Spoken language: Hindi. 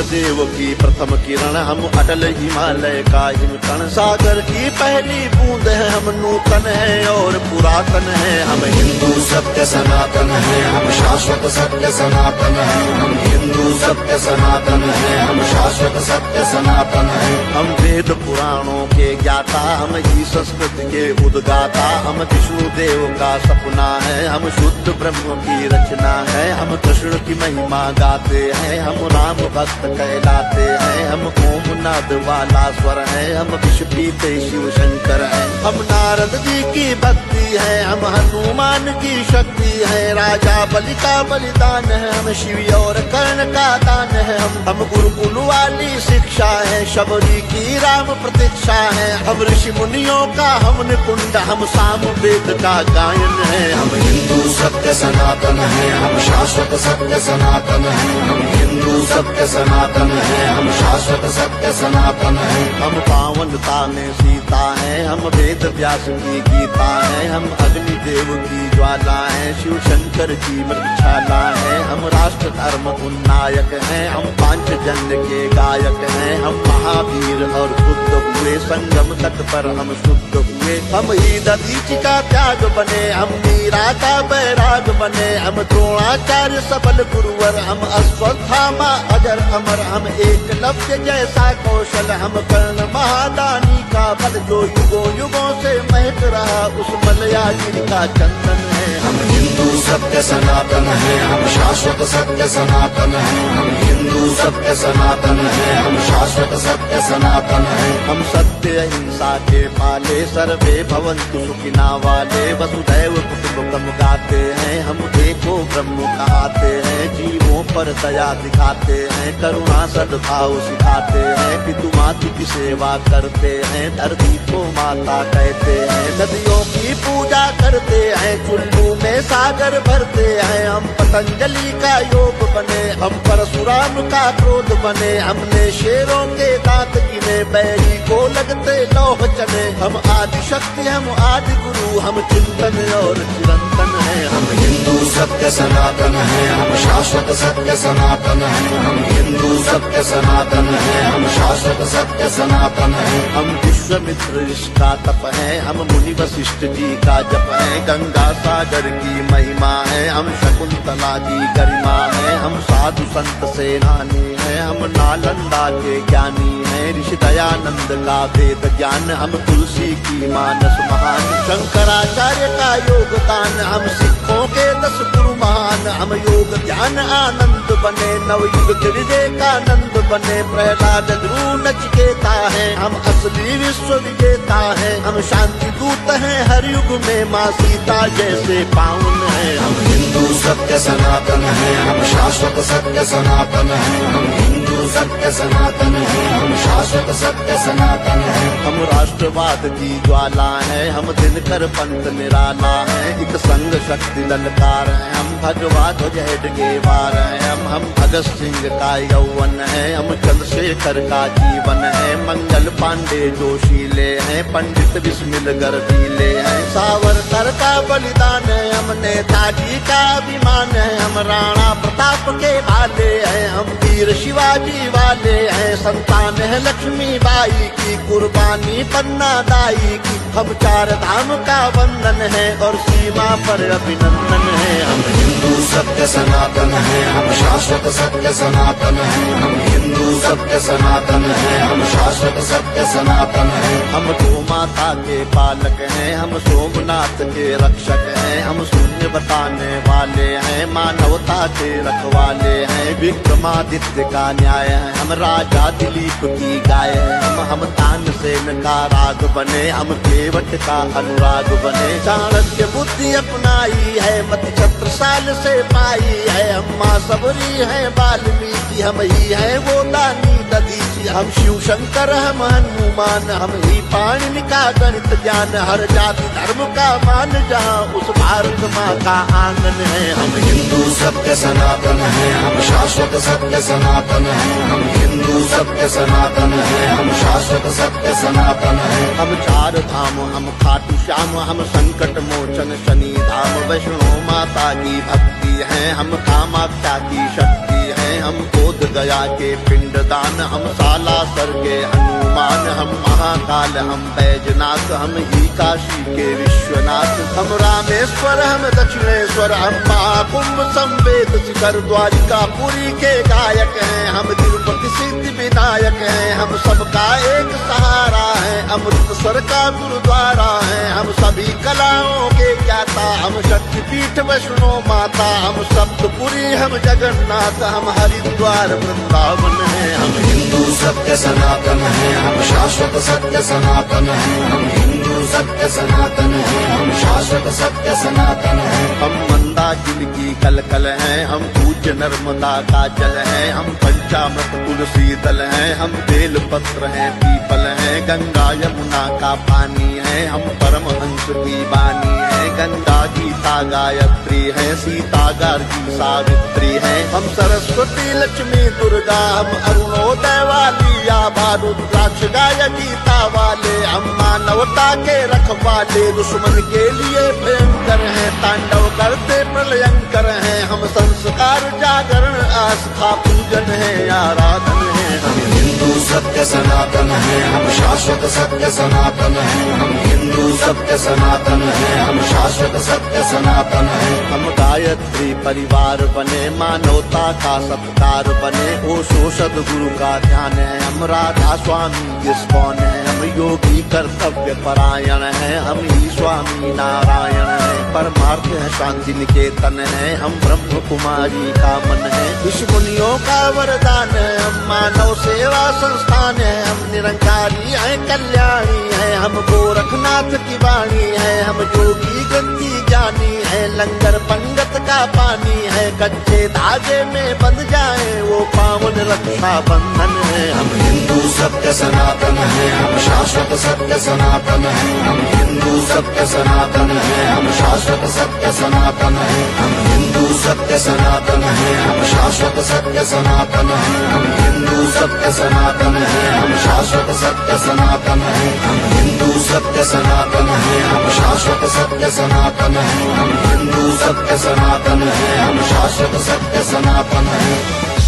देव की प्रथम किरण, हम अटल हिमालय का हिमकण। सागर की पहली बूंद है, हम नूतन है और पुरातन है। हम हिंदू सत्य सनातन है, हम शाश्वत सत्य सनातन है। हम हिंदू सत्य सनातन है, हम शाश्वत सत्य सनातन है। हम वेद पुराणों के ज्ञाता, हम ही संस्कृत के उद्गाता। हम विष्णु देव का सपना है, हम शुद्ध ब्रह्म की रचना है। हम कृष्ण की महिमा गाते हैं, हम राम भक्त कहलाते हैं। हम ओम नाद वाला स्वर है, हम विष पीते शिव शंकर है। हम नारद जी की भक्ति है, हम हनुमान की शक्ति है। राजा बलि का बलिदान है, हम शिव और कर्ण का दान है। हम गुरुकुल वाली शिक्षा है, शबरी की राम प्रतीक्षा है। हम ऋषि मुनियों का हम निकुंड, हम साम वेद का गायन है। हम हिंदू सत्य सनातन है, हम शाश्वत सत्य सनातन है। हम हिंदू सत्य सनातन है, हम शाश्वत सत्य सनातन है। हम पावनता में सीता है, हम वेद व्यास की गीता है। हम अग्नि देव की ज्वाला है, शिव शंकर की मृक्षाला है। हम राष्ट्र धर्म उन्नायक हैं, हम पांचजन्य के गायक हैं। हम महावीर और बुद्ध हुए, संगम तट पर हम शुद्ध हुए। हम ही दधीचि का त्याग बने, हम मीरा का बैराग बने। हम द्रोणाचार्य सबल गुरुवर, हम अश्वत्थामा अजर अमर। हम एकलव्य जैसा कौशल, हम कर्ण महादानी का बल। जो युगों युगों से महक रहा, उस मलयाजी का चंदन है। हम हिंदू सत्य सनातन है, हम शाश्वत सत्य सनातन है। हम हिंदू सत्य सनातन है, हम शाश्वत सत्य सनातन है। हम सत्य अहिंसा के पाले, सर्वे भवन्तु सुखिना वाले। वसुधैव कुटुम्बकम् गाते हैं, हम एको ब्रह्म कहाते हैं। जीवों पर दया दिखाते हैं, करुणा सद्भाव सिखाते हैं। पितु मातु की सेवा करते हैं, धरती को माता कहते हैं। नदियों की पूजा करते हैं, चुल्लू में सागर भरते हैं। हम पतंजलि का योग बने, हम परशुराम का क्रोध बने। हमने शेरों के दांत गिने, बैरी को लगते लौह चने। हम आदि शक्ति, हम आदि गुरु, हम चिंतन और चिरंतन है। हम हिंदू सत्य सनातन है, हम शाश्वत सत्य सनातन है। हम हिंदू सत्य सनातन है, हम शाश्वत सत्य सनातन है। हम विश्वामित्र ऋषि का तप है, हम मुनि वशिष्ठ जी का जप है। गंगा सागर की महिमा है, हम शकुंतला की गरिमा है। हम साधु संत सेनानी है, हम नालंदा के ज्ञानी है। ऋषि दयानंद का वेद ज्ञान, हम तुलसी की मानस महान। शंकराचार्य का योगदान, हम सिखों के 10 गुरु महान। हम योग ज्ञान आनंद बने, नवयुग गिरिजे का नंद बने। प्रहलाद ध्रुव नचिकेता है, हम असली विश्व विजेता है। हम शांति दूत हैं हर युग में, माँ सीता जैसे पावन है। हम हिंदू सत्य सनातन है, हम शाश्वत सत्य सनातन है। हम हिंदू सत्य सनातन है, हम शाश्वत सत्य सनातन है। हम राष्ट्रवाद की ज्वाला है, हम दिनकर पंथ निराला है। एक संग शक्ति ललकार है, हम भगवा ध्वज हेडगेवार है। हम भगत सिंह का यौवन है, हम चंद्रशेखर का जीवन है। मंगल पांडे जोशीले हैं, पंडित बिस्मिल गर्दीले हैं। सावरकर का बलिदान है, हम नेताजी का अभिमान है। हम राणा प्रताप के भाले हैं, हम वीर शिवाजी वाले हैं। संतान है लक्ष्मी बाई की, कुर्बानी पन्ना दाई की। हम 4 धाम का वंदन है, और सीमा पर अभिनंदन है। हम हिंदू सत्य सनातन है, हम शाश्वत सत्य सनातन है। हम हिंदू सत्य सनातन है, हम शाश्वत सत्य सनातन है। हम गौ माता के पालक हैं, हम सोमनाथ के रक्षक हैं। हम शून्य बताने वाले हैं, मानवता के रखवाले हैं। विक्रमादित्य का न्याय है, हम राजा दिलीप की गाय है। हम तानसेन का राग बने, हम केवट का अनुराग बने। चाणक्य बुद्धि अपनाई है, मति छत्रसाल से पाई है। हम माँ सबरी है वाल्मीकि, हम ही है वो दानी दधीचि। हम शिव शंकर, हम हनुमान, हम ही पाणिनि का गणित ज्ञान। हर जाति धर्म का मान, जहाँ उस भारत माँ का आंगन है। हम हिंदू सत्य सनातन है, हम शाश्वत सत्य सनातन है। हम हिंदू सत्य सनातन है, हम शाश्वत सत्य सनातन है। हम 4 धाम, हम खाटू श्याम, हम संकट मोचन शनि धाम। वैष्णो माता की भक्ति है, हम कामाख्या की शक्ति हैं, हम बोध गया के पिंडदान, हम सालासर के हनुमान, हम महाकाल, हम बैजनाथ, हम ही काशी के विश्वनाथ, हम रामेश्वर, हम दक्षिणेश्वर, हम महाकुंभ संवेद शिखर द्वारिका पुरी के गायक हैं, हम तिरुपति सिद्धि विनायक हैं, हम सबका एक सहारा है, अमृतसर का गुरुद्वारा है, हम सभी कलाओं के ज्ञाता, हम शक्तिपीठ वैष्णो माता, हम सप्तपुरी, हम जगन्नाथ, हम हरिद्वार वृंदावन है, हम हिंदू सत्य सनातन है, हम शाश्वत सत्य सनातन है, हम हिंदू सत्य सनातन है, हम शाश्वत सत्य सनातन है। हम मंदाकिनी की कलकल हैं, हम पूज्य नर्मदा का जल हैं, हम पंचामृत तुलसी दल हैं, हम बेल पत्र हैं, पीपल हैं, गंगा यमुना का पानी है, हम परमहंस की वाणी है, गंगा गीता गायत्री है, सीता गार्गी सावित्री है, हम सरस्वती लक्ष्मी दुर्गा, हम अरुणोदय वाली या रुद्राक्ष गाय गीता वाले, हम मानवता के रखवाले, दुश्मन के लिए भयंकर है, तांडव करते प्रलयंकर हैं, हम संस्कार जागरण आस्था पूजन है, आराधन है, हम हिंदू सत्य सनातन है, हम शाश्वत सत्य सनातन है, हम हिंदू सत्य सनातन है, हम शाश्वत सत्य सनातन है। हम गायत्री परिवार बने, मानवता का सत्कार बने, ओशो सद्गुरु का ध्यान है, हम राधा स्वामी इस्कॉन है, हम योगी कर्तव्य परायण है, हम ही स्वामी नारायण है, परमार्थ है शांति निकेतन है, हम ब्रह्म कुमारी का मन है, ऋषि मुनियों का वरदान है, हम मानव सेवा संस्थान है, हम निरंकारी है, कल्याणी है, हम गोरखनाथ की वाणी है, हम योगी गंदी ज्ञानी है, लंगर पंगत का पानी है, कच्चे धागे में बंध जाए वो पावन रक्षा बंधन है। हम हिंदू सत्य सनातन है, हम शाश्वत सत्य सनातन है, हम हिंदू सत्य सनातन है, हम शाश्वत सत्य सनातन है, हम हिंदू सत्य सनातन है, हम शाश्वत सत्य सनातन है, हम हिंदू सत्य सनातन है, हम शाश्वत सत्य सनातन है, हम हिंदू सत्य सनातन है, हम शाश्वत सत्य सनातन है, हम हिंदू सत्य सनातन है, हम शाश्वत सत्य सनातन है।